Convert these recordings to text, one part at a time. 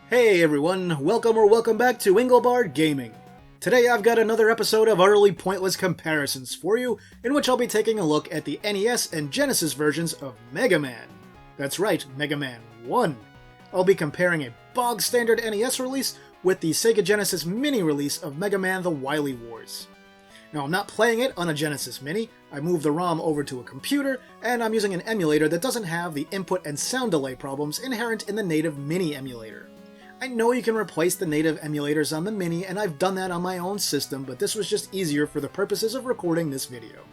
Hey everyone, welcome back to Engelbart Gaming. Today I've got another episode of utterly pointless comparisons for you, in which I'll be taking a look at the NES and Genesis versions of Mega Man. That's right, Mega Man 1. I'll be comparing a bog-standard NES release with the Sega Genesis Mini release of Mega Man The Wily Wars. Now I'm not playing it on a Genesis Mini, I moved the ROM over to a computer, and I'm using an emulator that doesn't have the input and sound delay problems inherent in the native Mini emulator. I know you can replace the native emulators on the Mini, and I've done that on my own system, but this was just easier for the purposes of recording this video.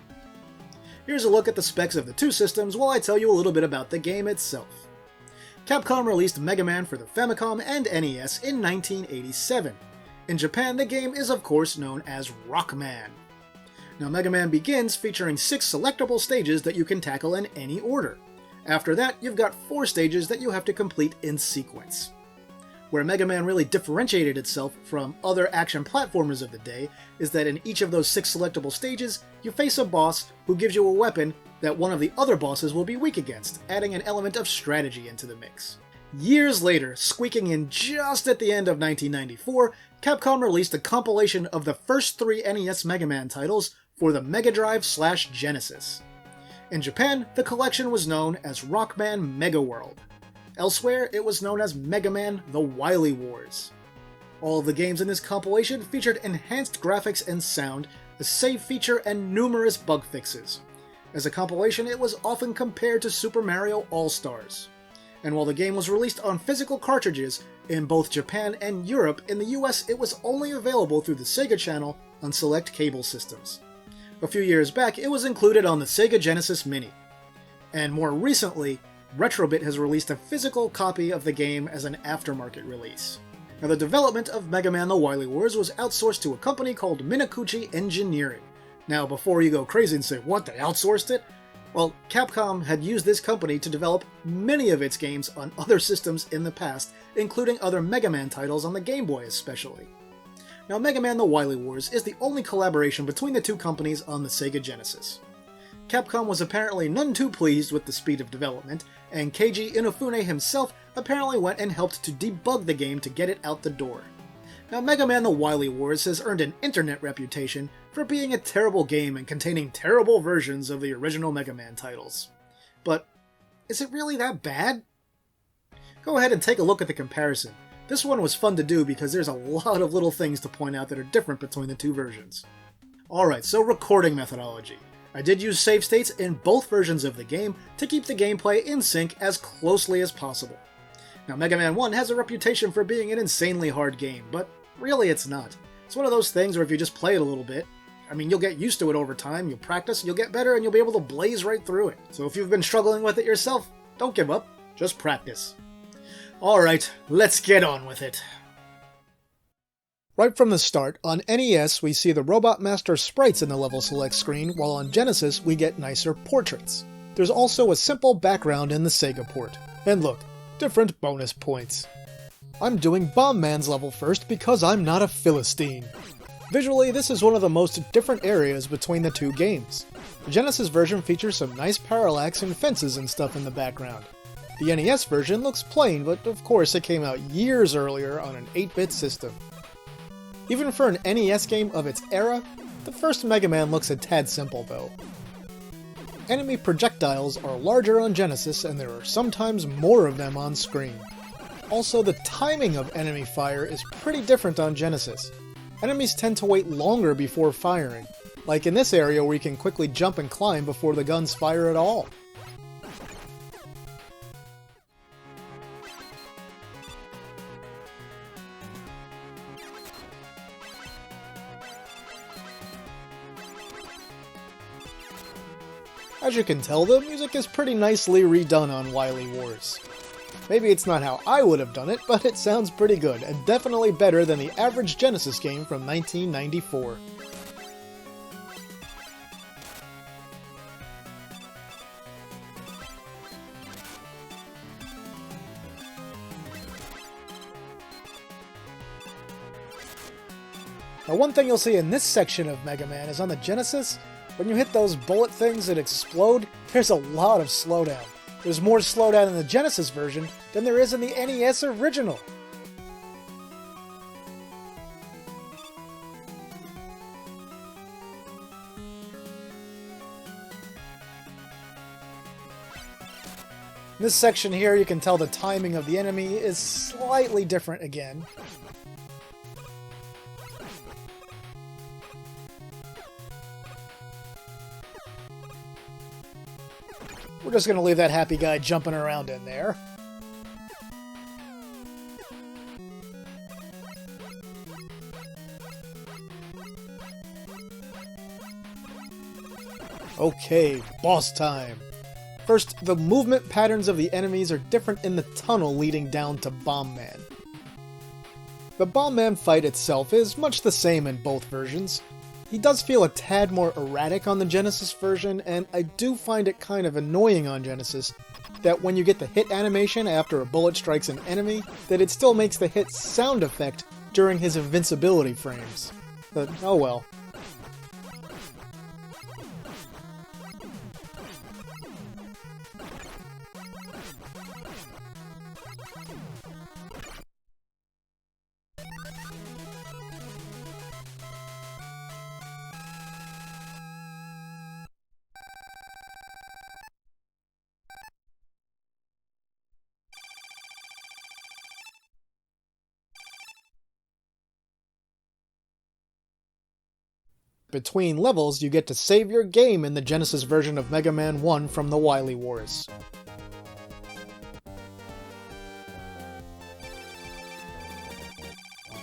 Here's a look at the specs of the two systems while I tell you a little bit about the game itself. Capcom released Mega Man for the Famicom and NES in 1987. In Japan, the game is of course known as Rockman. Now Mega Man begins featuring 6 selectable stages that you can tackle in any order. After that, you've got 4 stages that you have to complete in sequence. Where Mega Man really differentiated itself from other action platformers of the day is that in each of those 6 selectable stages, you face a boss who gives you a weapon that one of the other bosses will be weak against, adding an element of strategy into the mix. Years later, squeaking in just at the end of 1994, Capcom released a compilation of the first 3 NES Mega Man titles for the Mega Drive/Genesis. In Japan, the collection was known as Rockman Mega World. Elsewhere, it was known as Mega Man The Wily Wars. All of the games in this compilation featured enhanced graphics and sound, a save feature, and numerous bug fixes. As a compilation, it was often compared to Super Mario All-Stars. And while the game was released on physical cartridges in both Japan and Europe, in the US it was only available through the Sega Channel on select cable systems. A few years back, it was included on the Sega Genesis Mini. And more recently, Retrobit has released a physical copy of the game as an aftermarket release. Now, the development of Mega Man The Wily Wars was outsourced to a company called Minakuchi Engineering. Now, before you go crazy and say, what, they outsourced it? Well, Capcom had used this company to develop many of its games on other systems in the past, including other Mega Man titles on the Game Boy especially. Now, Mega Man The Wily Wars is the only collaboration between the two companies on the Sega Genesis. Capcom was apparently none too pleased with the speed of development, and Keiji Inafune himself apparently went and helped to debug the game to get it out the door. Now, Mega Man The Wily Wars has earned an internet reputation for being a terrible game and containing terrible versions of the original Mega Man titles. But is it really that bad? Go ahead and take a look at the comparison. This one was fun to do because there's a lot of little things to point out that are different between the two versions. Alright, so recording methodology. I did use save states in both versions of the game to keep the gameplay in sync as closely as possible. Now, Mega Man 1 has a reputation for being an insanely hard game, but really it's not. It's one of those things where if you just play it a little bit, you'll get used to it over time, you'll practice, you'll get better, and you'll be able to blaze right through it. So if you've been struggling with it yourself, don't give up, just practice. Alright, let's get on with it. Right from the start, on NES we see the Robot Master sprites in the level select screen, while on Genesis we get nicer portraits. There's also a simple background in the Sega port. And look, different bonus points. I'm doing Bomb Man's level first because I'm not a Philistine. Visually, this is one of the most different areas between the two games. The Genesis version features some nice parallax and fences and stuff in the background. The NES version looks plain, but of course it came out years earlier on an 8-bit system. Even for an NES game of its era, the first Mega Man looks a tad simple though. Enemy projectiles are larger on Genesis and there are sometimes more of them on screen. Also, the timing of enemy fire is pretty different on Genesis. Enemies tend to wait longer before firing, like in this area where you can quickly jump and climb before the guns fire at all. As you can tell, the music is pretty nicely redone on Wily Wars. Maybe it's not how I would have done it, but it sounds pretty good, and definitely better than the average Genesis game from 1994. Now, one thing you'll see in this section of Mega Man is on the Genesis, when you hit those bullet things that explode, there's a lot of slowdown. There's more slowdown in the Genesis version than there is in the NES original. This section here, you can tell the timing of the enemy is slightly different again. We're just going to leave that happy guy jumping around in there. Okay, boss time. First, the movement patterns of the enemies are different in the tunnel leading down to Bomb Man. The Bomb Man fight itself is much the same in both versions. He does feel a tad more erratic on the Genesis version, and I do find it kind of annoying on Genesis that when you get the hit animation after a bullet strikes an enemy, that it still makes the hit sound effect during his invincibility frames. But oh well. Between levels, you get to save your game in the Genesis version of Mega Man 1 from the Wily Wars.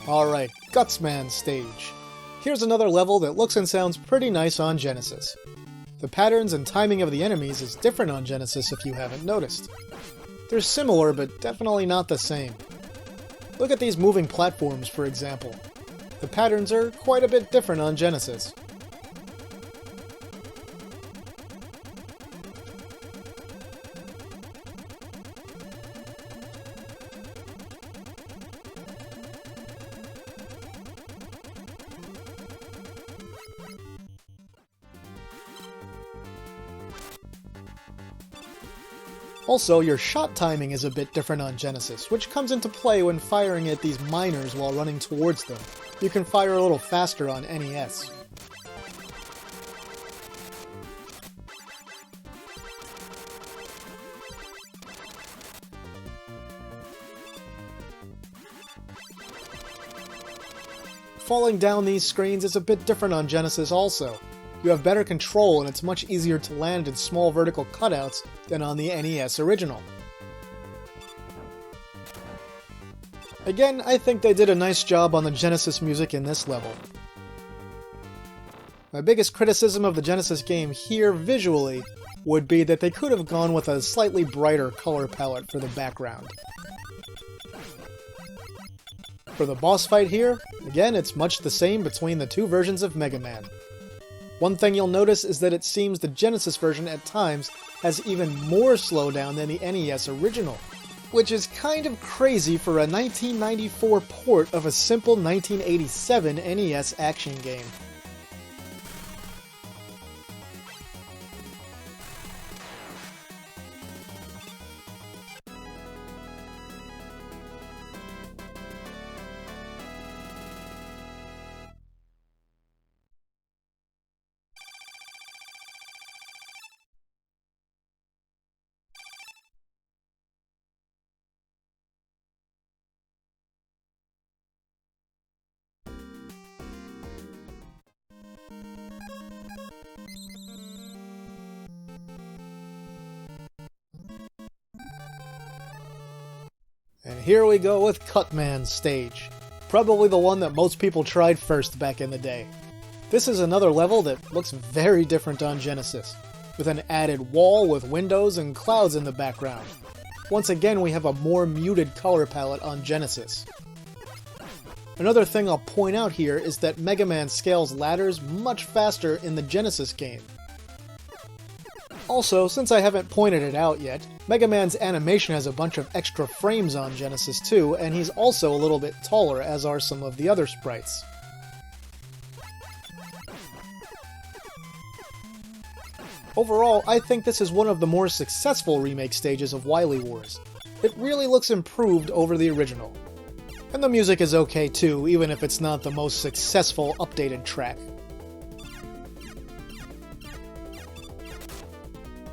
Alright, Gutsman stage. Here's another level that looks and sounds pretty nice on Genesis. The patterns and timing of the enemies is different on Genesis if you haven't noticed. They're similar, but definitely not the same. Look at these moving platforms, for example. The patterns are quite a bit different on Genesis. Also, your shot timing is a bit different on Genesis, which comes into play when firing at these miners while running towards them. You can fire a little faster on NES. Falling down these screens is a bit different on Genesis also. You have better control and it's much easier to land in small vertical cutouts than on the NES original. Again, I think they did a nice job on the Genesis music in this level. My biggest criticism of the Genesis game here visually would be that they could have gone with a slightly brighter color palette for the background. For the boss fight here, again, it's much the same between the two versions of Mega Man. One thing you'll notice is that it seems the Genesis version at times has even more slowdown than the NES original, which is kind of crazy for a 1994 port of a simple 1987 NES action game. And here we go with Cutman's stage. Probably the one that most people tried first back in the day. This is another level that looks very different on Genesis, with an added wall with windows and clouds in the background. Once again, we have a more muted color palette on Genesis. Another thing I'll point out here is that Mega Man scales ladders much faster in the Genesis game. Also, since I haven't pointed it out yet, Mega Man's animation has a bunch of extra frames on Genesis too, and he's also a little bit taller, as are some of the other sprites. Overall, I think this is one of the more successful remake stages of Wily Wars. It really looks improved over the original. And the music is okay too, even if it's not the most successful updated track.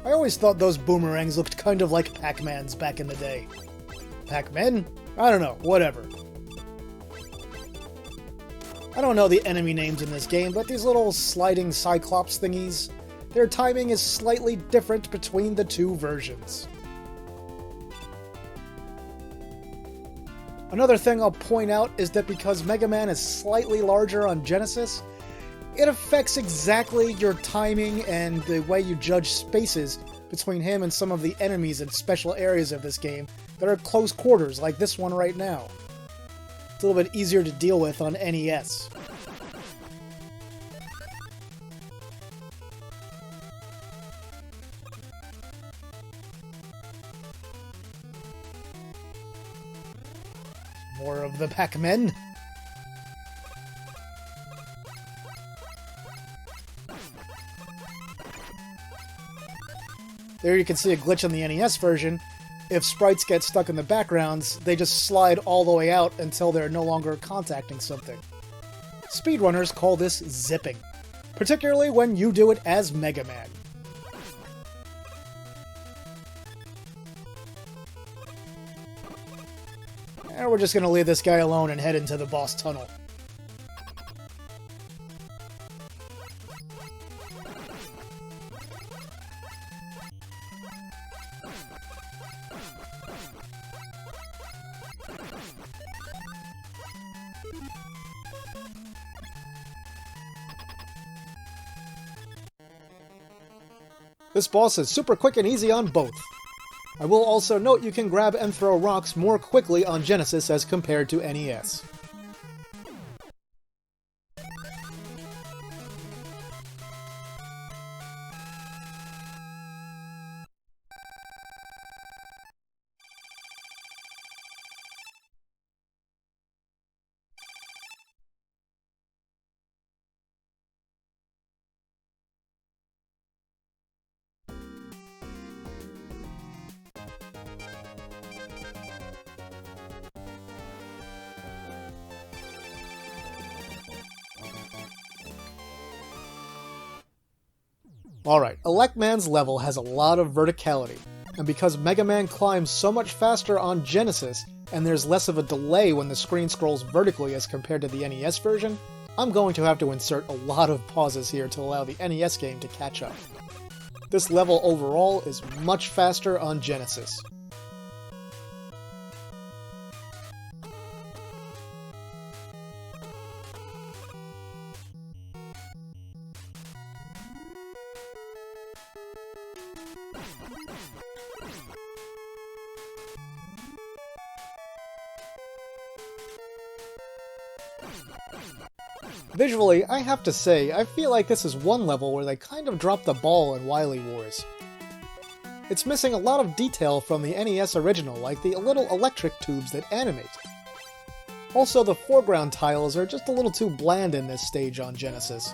I always thought those boomerangs looked kind of like Pac-Mans back in the day. Pac-Men? I don't know, whatever. I don't know the enemy names in this game, but these little sliding Cyclops thingies, their timing is slightly different between the two versions. Another thing I'll point out is that because Mega Man is slightly larger on Genesis, it affects exactly your timing and the way you judge spaces between him and some of the enemies in special areas of this game that are close quarters, like this one right now. It's a little bit easier to deal with on NES. More of the Pac-Men. There you can see a glitch in the NES version. If sprites get stuck in the backgrounds, they just slide all the way out until they're no longer contacting something. Speedrunners call this zipping, particularly when you do it as Mega Man. And we're just going to leave this guy alone and head into the boss tunnel. This boss is super quick and easy on both. I will also note you can grab and throw rocks more quickly on Genesis as compared to NES. Alright, Elec Man's level has a lot of verticality, and because Mega Man climbs so much faster on Genesis, and there's less of a delay when the screen scrolls vertically as compared to the NES version, I'm going to have to insert a lot of pauses here to allow the NES game to catch up. This level overall is much faster on Genesis. Visually, I have to say, I feel like this is one level where they kind of dropped the ball in Wily Wars. It's missing a lot of detail from the NES original, like the little electric tubes that animate. Also, the foreground tiles are just a little too bland in this stage on Genesis.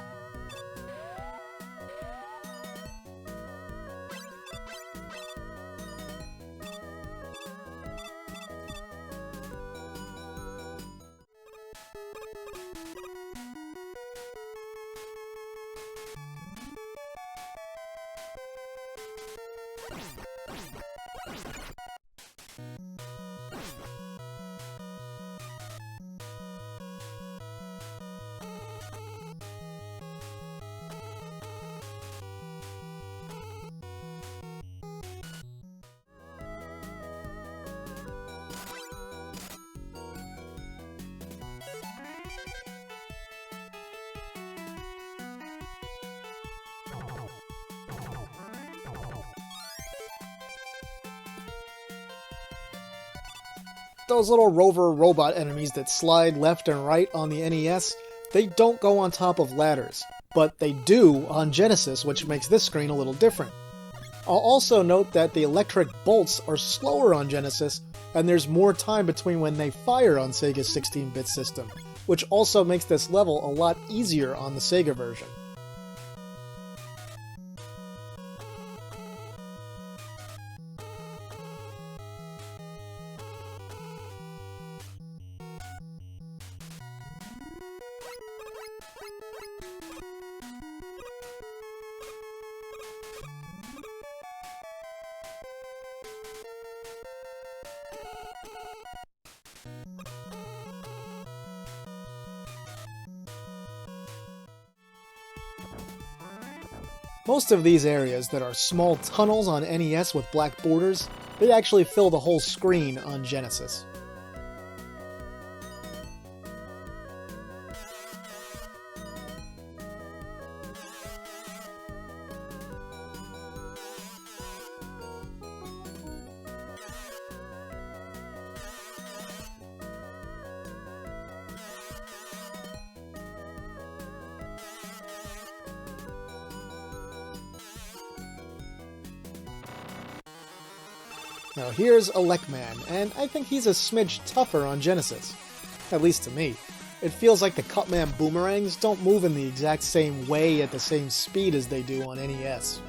Those little rover robot enemies that slide left and right on the NES, they don't go on top of ladders, but they do on Genesis, which makes this screen a little different. I'll also note that the electric bolts are slower on Genesis, and there's more time between when they fire on Sega's 16-bit system, which also makes this level a lot easier on the Sega version. Most of these areas that are small tunnels on NES with black borders, they actually fill the whole screen on Genesis. Now here's Elec, and I think he's a smidge tougher on Genesis. At least to me. It feels like the Cutman boomerangs don't move in the exact same way at the same speed as they do on NES.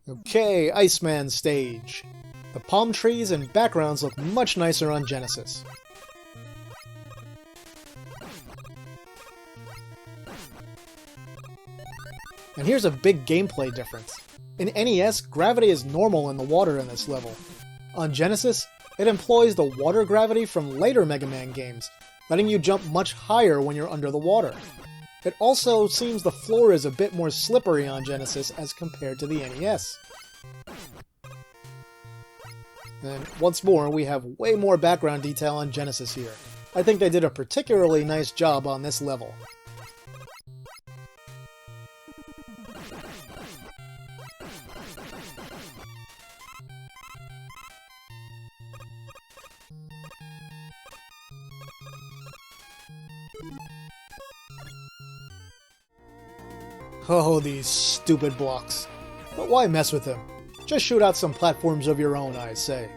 Okay, Iceman stage. The palm trees and backgrounds look much nicer on Genesis. And here's a big gameplay difference. In NES, gravity is normal in the water in this level. On Genesis, it employs the water gravity from later Mega Man games, letting you jump much higher when you're under the water. It also seems the floor is a bit more slippery on Genesis as compared to the NES. And once more, we have way more background detail on Genesis here. I think they did a particularly nice job on this level. Oh, these stupid blocks. But why mess with them? Just shoot out some platforms of your own, I say.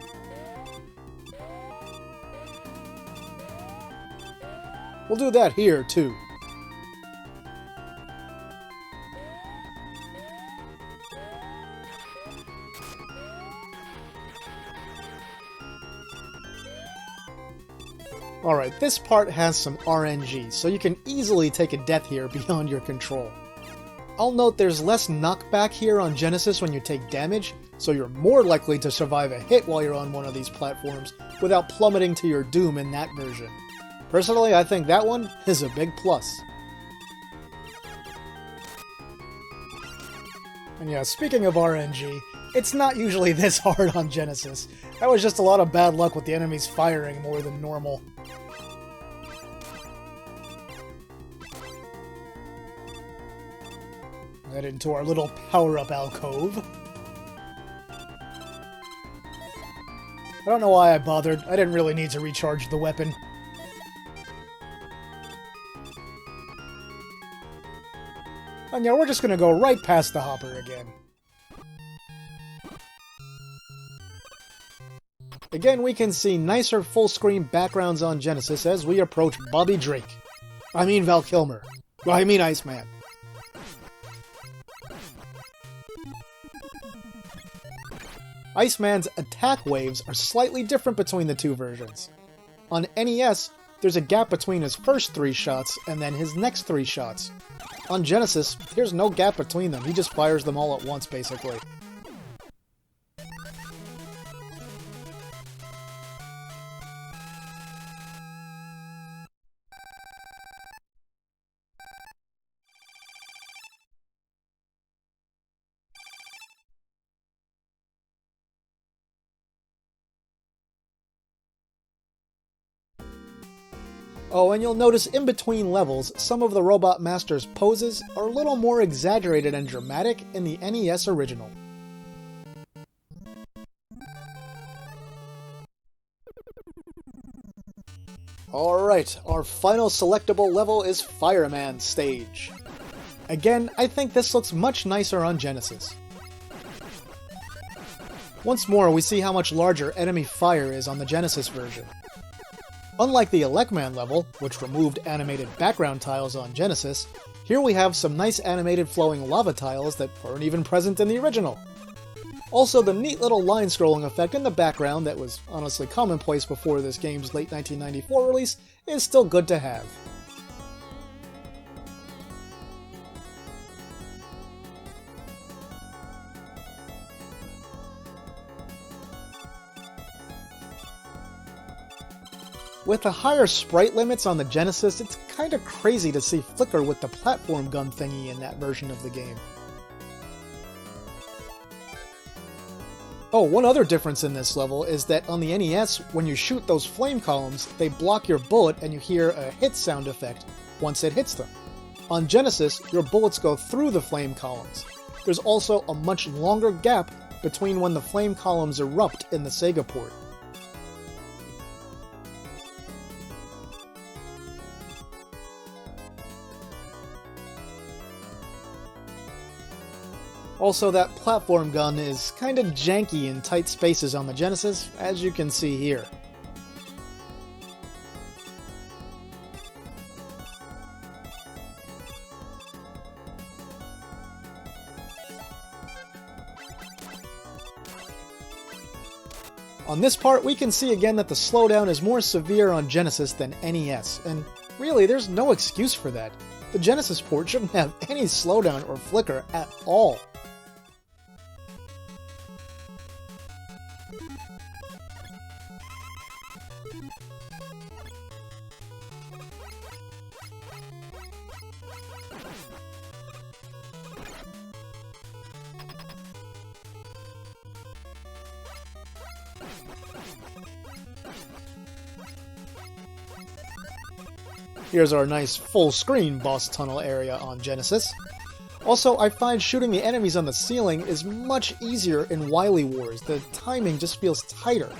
We'll do that here, too. Alright, this part has some RNG, so you can easily take a death here beyond your control. I'll note there's less knockback here on Genesis when you take damage, so you're more likely to survive a hit while you're on one of these platforms without plummeting to your doom in that version. Personally, I think that one is a big plus. And yeah, speaking of RNG, it's not usually this hard on Genesis. That was just a lot of bad luck with the enemies firing more than normal. Head into our little power-up alcove. I don't know why I bothered. I didn't really need to recharge the weapon. And yeah, we're just gonna go right past the hopper again. Again, we can see nicer full-screen backgrounds on Genesis as we approach Bobby Drake. I mean Val Kilmer. I mean Iceman. Iceman's attack waves are slightly different between the two versions. On NES, there's a gap between his first 3 shots and then his next 3 shots. On Genesis, there's no gap between them, he just fires them all at once, basically. Oh, and you'll notice in between levels, some of the Robot Master's poses are a little more exaggerated and dramatic in the NES original. Alright, our final selectable level is Fireman Stage. Again, I think this looks much nicer on Genesis. Once more, we see how much larger enemy fire is on the Genesis version. Unlike the Elec level, which removed animated background tiles on Genesis, here we have some nice animated flowing lava tiles that weren't even present in the original. Also, the neat little line scrolling effect in the background that was honestly commonplace before this game's late 1994 release is still good to have. With the higher sprite limits on the Genesis, it's kinda crazy to see Flicker with the platform gun thingy in that version of the game. Oh, one other difference in this level is that on the NES, when you shoot those flame columns, they block your bullet and you hear a hit sound effect once it hits them. On Genesis, your bullets go through the flame columns. There's also a much longer gap between when the flame columns erupt in the Sega port. Also, that platform gun is kinda janky in tight spaces on the Genesis, as you can see here. On this part, we can see again that the slowdown is more severe on Genesis than NES, and really, there's no excuse for that. The Genesis port shouldn't have any slowdown or flicker at all. Here's our nice full-screen boss tunnel area on Genesis. Also, I find shooting the enemies on the ceiling is much easier in Wily Wars. The timing just feels tighter.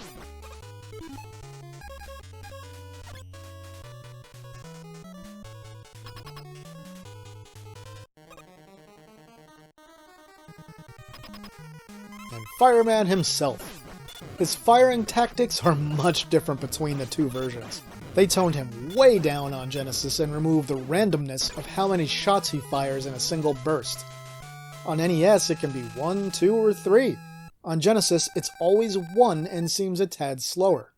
And Fireman himself. His firing tactics are much different between the two versions. They toned him way down on Genesis and removed the randomness of how many shots he fires in a single burst. On NES, it can be 1, 2, or 3. On Genesis, it's always 1 and seems a tad slower.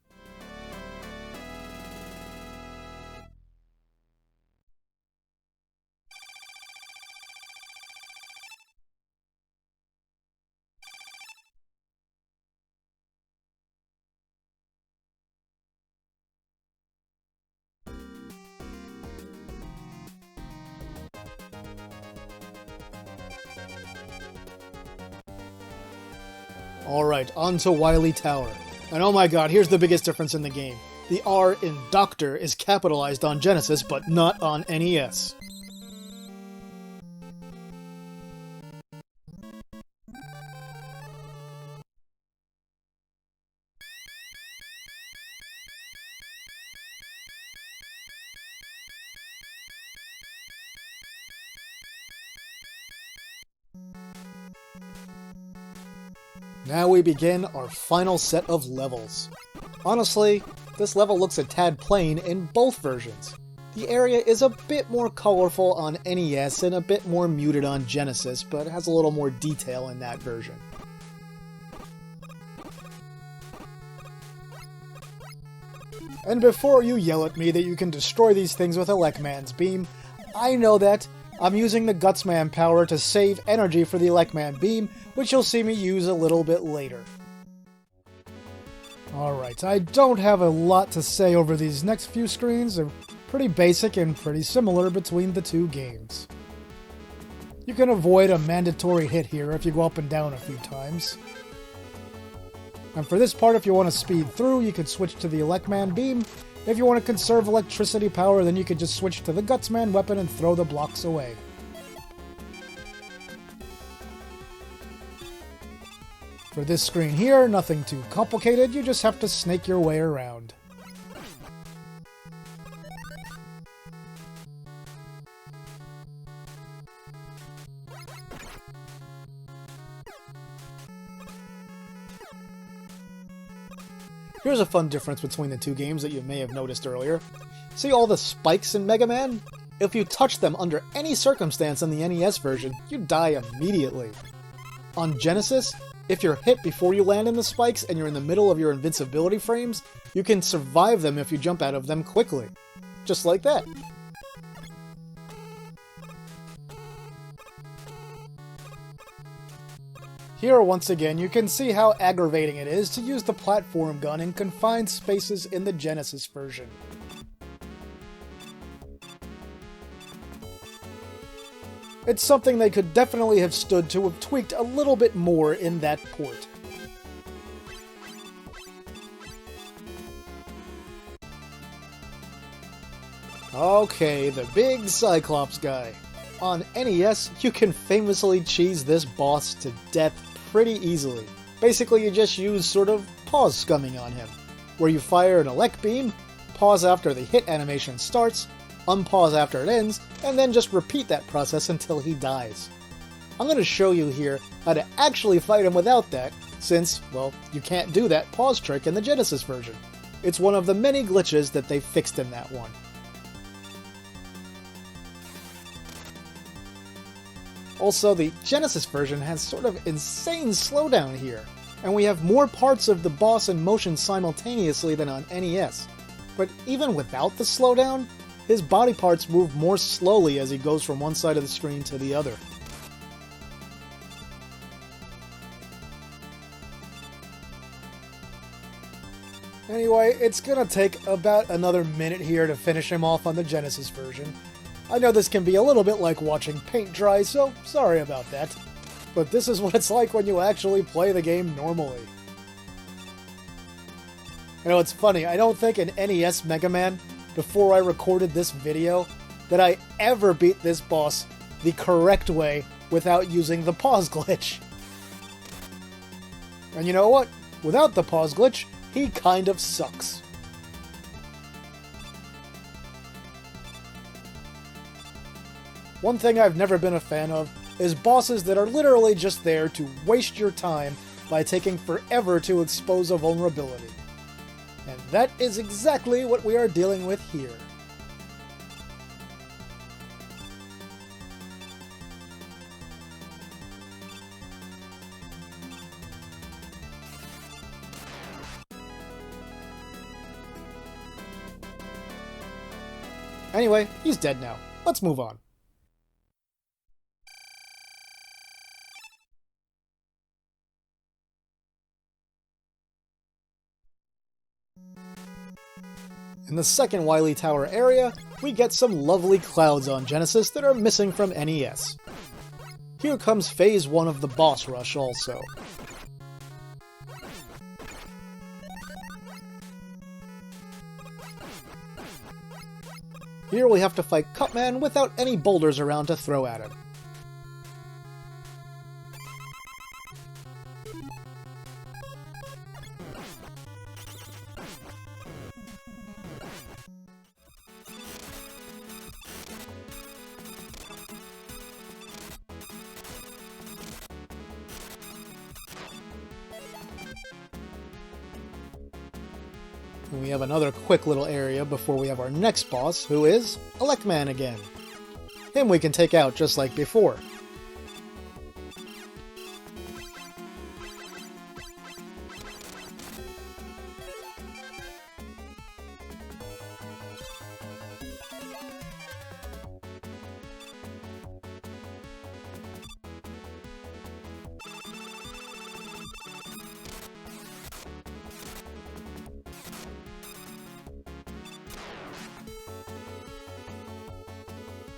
Alright, on to Wily Tower. And oh my god, here's the biggest difference in the game. The R in Doctor is capitalized on Genesis, but not on NES. Now we begin our final set of levels. Honestly, this level looks a tad plain in both versions. The area is a bit more colorful on NES and a bit more muted on Genesis, but has a little more detail in that version. And before you yell at me that you can destroy these things with Elecman's beam, I know that. I'm using the Gutsman power to save energy for the Elecman beam, which you'll see me use a little bit later. Alright, I don't have a lot to say over these next few screens. They're pretty basic and pretty similar between the two games. You can avoid a mandatory hit here if you go up and down a few times. And for this part, if you want to speed through, you could switch to the Elecman beam. If you want to conserve electricity power, then you could just switch to the Gutsman weapon and throw the blocks away. For this screen here, nothing too complicated, you just have to snake your way around. Here's a fun difference between the two games that you may have noticed earlier. See all the spikes in Mega Man? If you touch them under any circumstance in the NES version, you die immediately. On Genesis, if you're hit before you land in the spikes and you're in the middle of your invincibility frames, you can survive them if you jump out of them quickly. Just like that. Here, once again, you can see how aggravating it is to use the platform gun in confined spaces in the Genesis version. It's something they could definitely have stood to have tweaked a little bit more in that port. Okay, the big Cyclops guy. On NES, you can famously cheese this boss to death pretty easily. Basically, you just use sort of pause scumming on him, where you fire an Elec beam, pause after the hit animation starts, unpause after it ends, and then just repeat that process until he dies. I'm going to show you here how to actually fight him without that, since, well, you can't do that pause trick in the Genesis version. It's one of the many glitches that they fixed in that one. Also, the Genesis version has sort of insane slowdown here, and we have more parts of the boss in motion simultaneously than on NES. But even without the slowdown, his body parts move more slowly as he goes from one side of the screen to the other. Anyway, it's gonna take about another minute here to finish him off on the Genesis version. I know this can be a little bit like watching paint dry, so sorry about that. But this is what it's like when you actually play the game normally. You know, it's funny, I don't think in NES Mega Man, before I recorded this video, that I ever beat this boss the correct way without using the pause glitch. And you know what? Without the pause glitch, he kind of sucks. One thing I've never been a fan of is bosses that are literally just there to waste your time by taking forever to expose a vulnerability. And that is exactly what we are dealing with here. Anyway, he's dead now. Let's move on. In the second Wily Tower area, we get some lovely clouds on Genesis that are missing from NES. Here comes Phase 1 of the boss rush also. Here we have to fight Cutman without any boulders around to throw at him. And we have another quick little area before we have our next boss, who is Elec Man again. Him we can take out just like before.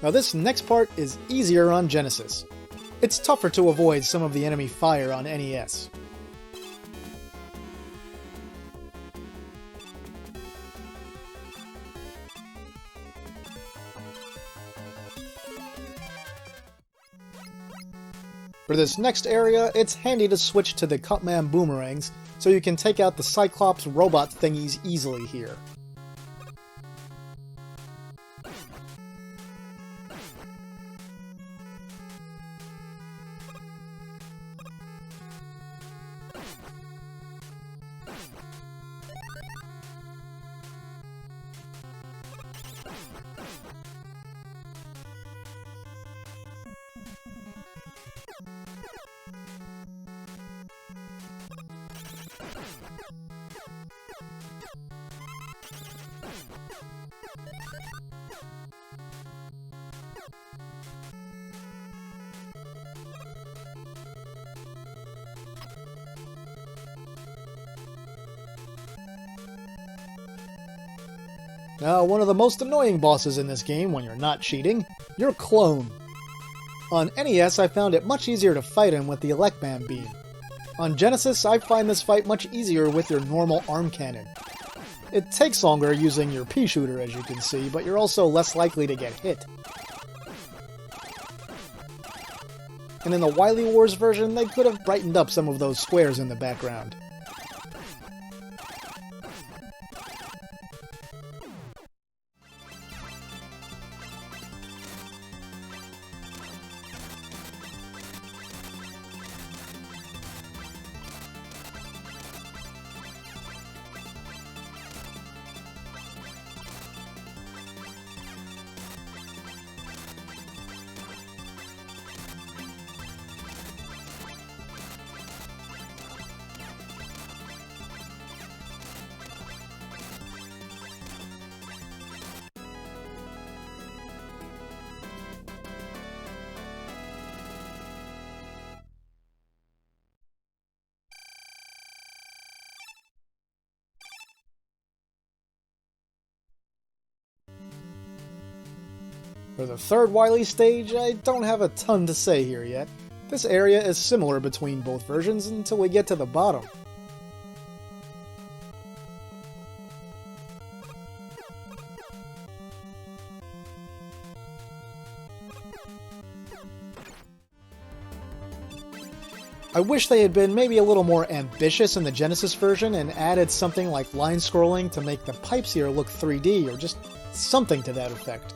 Now this next part is easier on Genesis. It's tougher to avoid some of the enemy fire on NES. For this next area, it's handy to switch to the Cutman boomerangs so you can take out the Cyclops robot thingies easily here. Now, one of the most annoying bosses in this game when you're not cheating, your clone. On NES, I found it much easier to fight him with the Elec beam. On Genesis, I find this fight much easier with your normal arm cannon. It takes longer using your pea shooter, as you can see, but you're also less likely to get hit. And in the Wily Wars version, they could have brightened up some of those squares in the background. For the third Wily stage, I don't have a ton to say here yet. This area is similar between both versions until we get to the bottom. I wish they had been maybe a little more ambitious in the Genesis version and added something like line scrolling to make the pipes here look 3D or just something to that effect.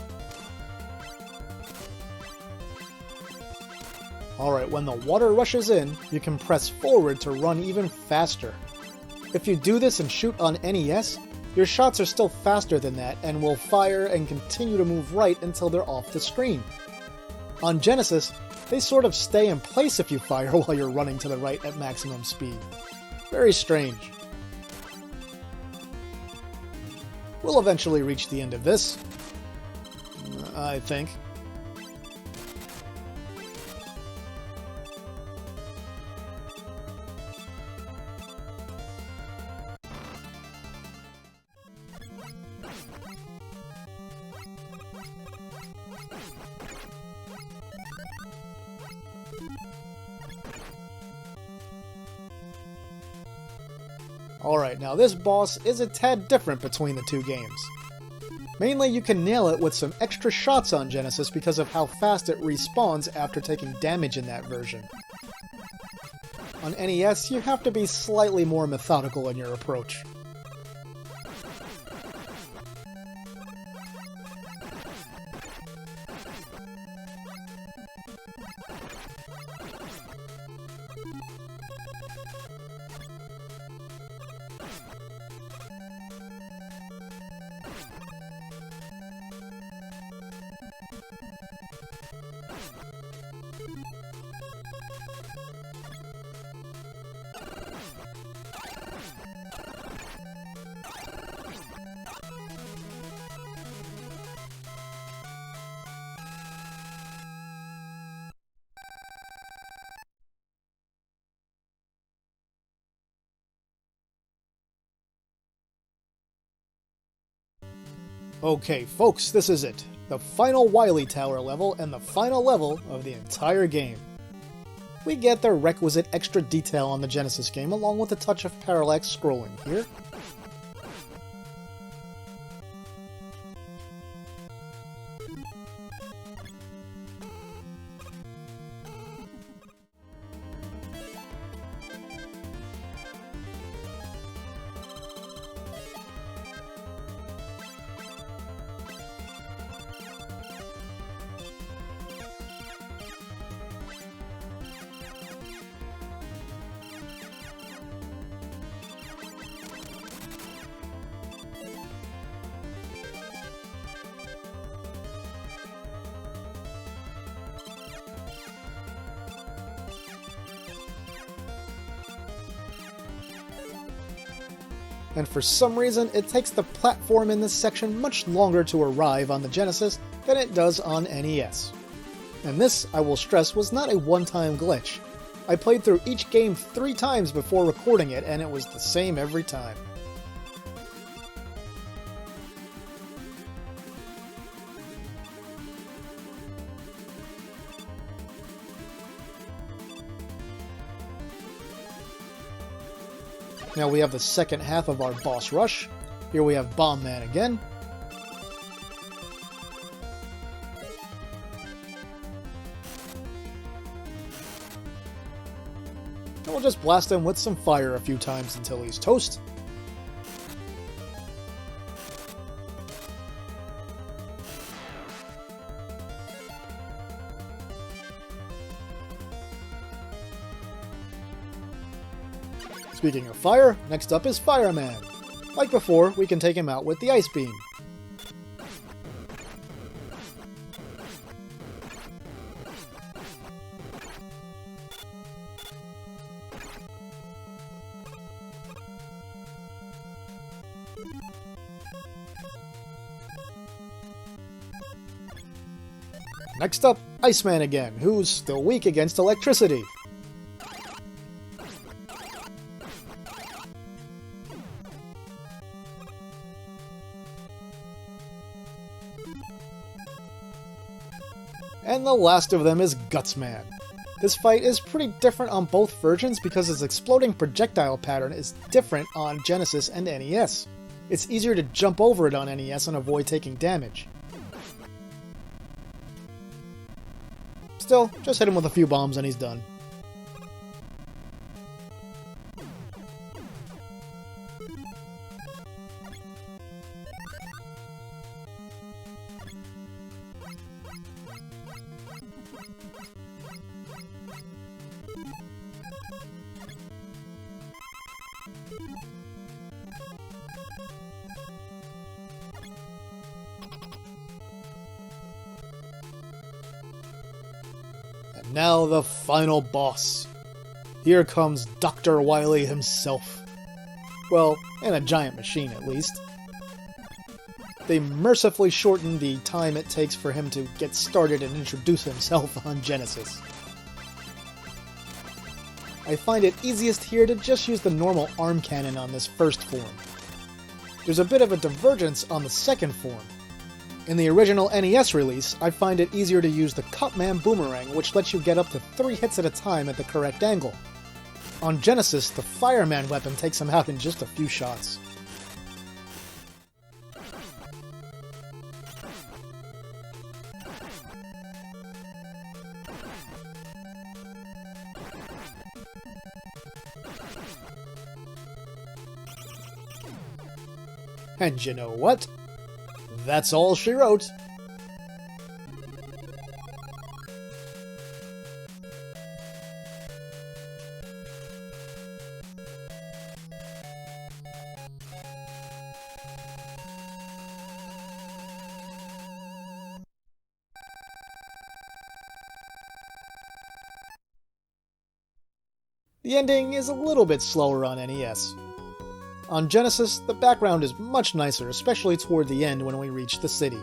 Alright, when the water rushes in, you can press forward to run even faster. If you do this and shoot on NES, your shots are still faster than that and will fire and continue to move right until they're off the screen. On Genesis, they sort of stay in place if you fire while you're running to the right at maximum speed. Very strange. We'll eventually reach the end of this, I think. Alright, now this boss is a tad different between the two games. Mainly you can nail it with some extra shots on Genesis because of how fast it respawns after taking damage in that version. On NES, you have to be slightly more methodical in your approach. Okay, folks, this is it. The final Wily Tower level and the final level of the entire game. We get the requisite extra detail on the Genesis game along with a touch of parallax scrolling here. and for some reason it takes the platform in this section much longer to arrive on the Genesis than it does on NES. And this, I will stress, was not a one-time glitch. I played through each game 3 times before recording it, and it was the same every time. Now we have the second half of our boss rush. Here we have Bomb Man again. And we'll just blast him with some fire a few times until he's toast. Speaking of fire, next up is Fireman. Like before, we can take him out with the Ice Beam. Next up, Iceman again, who's still weak against electricity. And the last of them is Gutsman. This fight is pretty different on both versions because its exploding projectile pattern is different on Genesis and NES. It's easier to jump over it on NES and avoid taking damage. Still, just hit him with a few bombs and he's done. And now the final boss. Here comes Dr. Wily himself. Well, in a giant machine at least. They mercifully shortened the time it takes for him to get started and introduce himself on Genesis. I find it easiest here to just use the normal arm cannon on this first form. There's a bit of a divergence on the second form. In the original NES release, I find it easier to use the Cutman Boomerang, which lets you get up to 3 hits at a time at the correct angle. On Genesis, the Fireman weapon takes him out in just a few shots. And you know what? That's all she wrote. The ending is a little bit slower on NES. On Genesis, the background is much nicer, especially toward the end when we reach the city.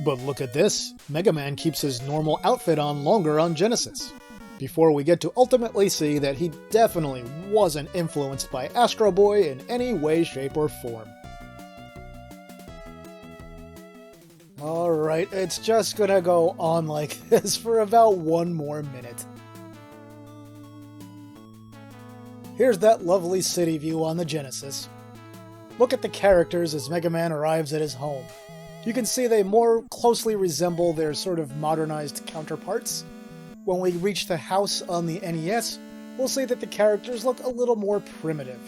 But look at this, Mega Man keeps his normal outfit on longer on Genesis, before we get to ultimately see that he definitely wasn't influenced by Astro Boy in any way, shape, or form. Alright, it's just gonna go on like this for about 1 more minute. Here's that lovely city view on the Genesis. Look at the characters as Mega Man arrives at his home. You can see they more closely resemble their sort of modernized counterparts. When we reach the house on the NES, we'll see that the characters look a little more primitive.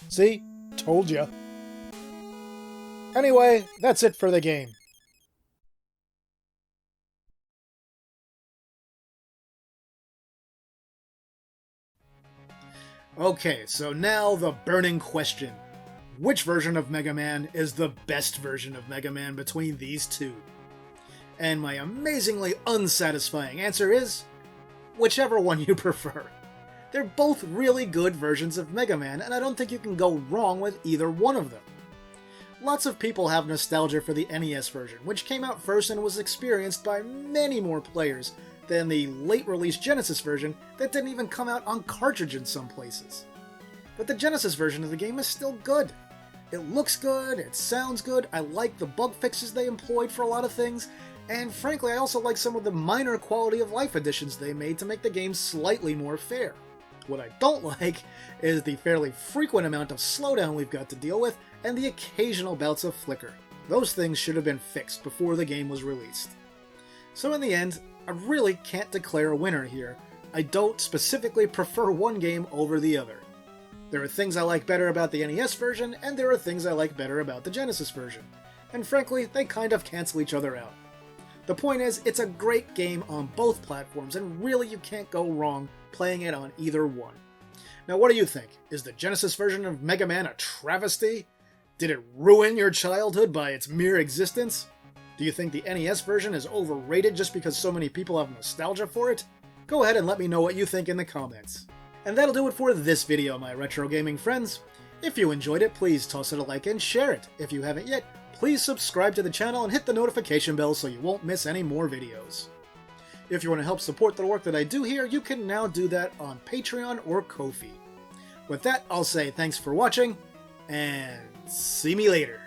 See? Told ya. Anyway, that's it for the game. Okay, so now the burning question. Which version of Mega Man is the best version of Mega Man between these two? And my amazingly unsatisfying answer is, whichever one you prefer. They're both really good versions of Mega Man, and I don't think you can go wrong with either one of them. Lots of people have nostalgia for the NES version, which came out first and was experienced by many more players than the late-release Genesis version that didn't even come out on cartridge in some places. But the Genesis version of the game is still good. It looks good, it sounds good, I like the bug fixes they employed for a lot of things, and frankly I also like some of the minor quality of life additions they made to make the game slightly more fair. What I don't like is the fairly frequent amount of slowdown we've got to deal with and the occasional bouts of flicker. Those things should have been fixed before the game was released. So in the end, I really can't declare a winner here. I don't specifically prefer one game over the other. There are things I like better about the NES version, and there are things I like better about the Genesis version. And frankly, they kind of cancel each other out. The point is, it's a great game on both platforms, and really you can't go wrong playing it on either one. Now what do you think? Is the Genesis version of Mega Man a travesty? Did it ruin your childhood by its mere existence? Do you think the NES version is overrated just because so many people have nostalgia for it? Go ahead and let me know what you think in the comments. And that'll do it for this video, my retro gaming friends. If you enjoyed it, please toss it a like and share it. If you haven't yet, please subscribe to the channel and hit the notification bell so you won't miss any more videos. If you want to help support the work that I do here, you can now do that on Patreon or Ko-fi. With that, I'll say thanks for watching, and see me later.